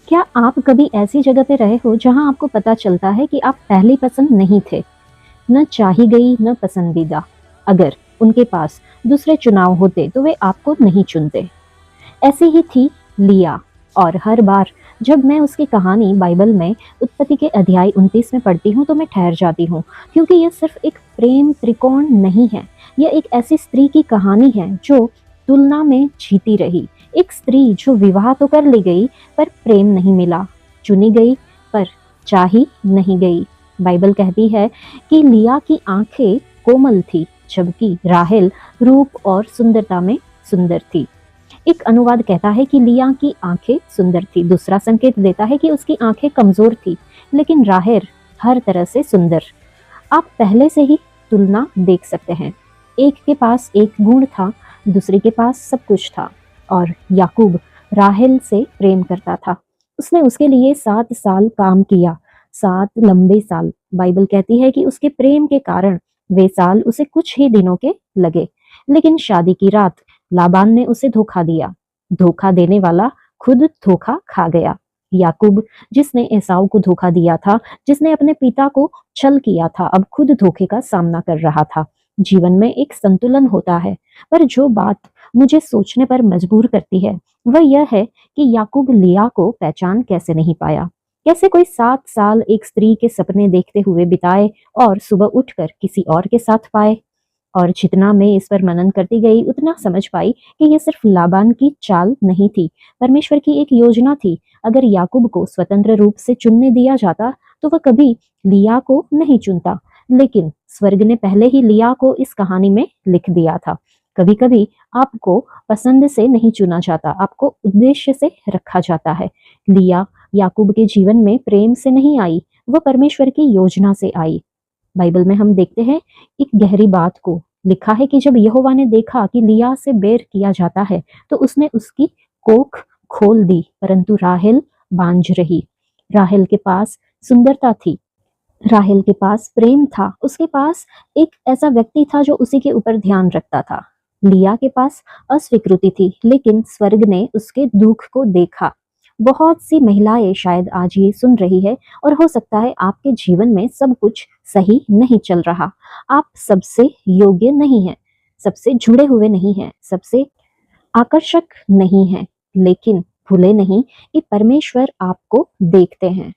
क्या आप कभी ऐसी जगह पे रहे हो जहाँ आपको पता चलता है कि आप पहली पसंद नहीं थे, न चाही गई न पसंदीदा? अगर उनके पास दूसरे चुनाव होते तो वे आपको नहीं चुनते। ऐसी ही थी लिया। और हर बार जब मैं उसकी कहानी बाइबल में उत्पत्ति के अध्याय 29 में पढ़ती हूँ तो मैं ठहर जाती हूँ, क्योंकि यह सिर्फ एक प्रेम त्रिकोण नहीं है। यह एक ऐसी स्त्री की कहानी है जो तुलना में जीती रही। एक स्त्री जो विवाह तो कर ली गई पर प्रेम नहीं मिला, चुनी गई पर चाही नहीं गई। बाइबल कहती है कि लिया की आंखें कोमल थी, जबकि राहेल रूप और सुंदरता में सुंदर थी। एक अनुवाद कहता है कि लिया की आंखें सुंदर थी, दूसरा संकेत देता है कि उसकी आंखें कमजोर थी, लेकिन राहेल हर तरह से सुंदर। आप पहले से ही तुलना देख सकते हैं। एक के पास एक गुण था, दूसरे के पास सब कुछ था। और याकूब राहेल से प्रेम करता था। उसने उसके लिए 7 साल काम किया, 7 लंबे साल। बाइबल कहती है कि उसके प्रेम के कारण वे साल उसे कुछ ही दिनों के लगे। लेकिन शादी की रात लाबान ने उसे धोखा दिया। धोखा देने वाला खुद धोखा खा गया। याकूब, जिसने एसाव को धोखा दिया था, जिसने अपने पिता को छल किया था, अब खुद धोखे का सामना कर रहा था। जीवन में एक संतुलन होता है, पर जो बात मुझे सोचने पर मजबूर करती है वह यह है कि याकूब लिया को पहचान कैसे नहीं पाया। कैसे कोई 7 साल एक स्त्री के सपने देखते हुए बिताए और सुबह उठकर किसी और के साथ पाए। और जितना मैं इस पर मनन करती गई उतना समझ पाई कि यह सिर्फ लाबान की चाल नहीं थी, परमेश्वर की एक योजना थी। अगर याकूब को स्वतंत्र रूप से चुनने दिया जाता तो वह कभी लिया को नहीं चुनता, लेकिन स्वर्ग ने पहले ही लिया को इस कहानी में लिख दिया था। कभी कभी आपको पसंद से नहीं चुना जाता, आपको उद्देश्य से रखा जाता है। लिया याकूब के जीवन में प्रेम से नहीं आई, वह परमेश्वर की योजना से आई। बाइबल में हम देखते हैं एक गहरी बात को। लिखा है कि जब यहोवा ने देखा कि लिया से बैर किया जाता है तो उसने उसकी कोख खोल दी, परंतु राहेल बांझ रही। राहेल के पास सुंदरता थी, राहेल के पास प्रेम था, उसके पास एक ऐसा व्यक्ति था जो उसी के ऊपर ध्यान रखता था। लिया के पास अस्वीकृति थी, लेकिन स्वर्ग ने उसके दुख को देखा। बहुत सी महिलाएं शायद आज ये सुन रही है, और हो सकता है आपके जीवन में सब कुछ सही नहीं चल रहा। आप सबसे योग्य नहीं हैं, सबसे जुड़े हुए नहीं हैं, सबसे आकर्षक नहीं हैं, लेकिन भूले नहीं कि परमेश्वर आपको देखते हैं।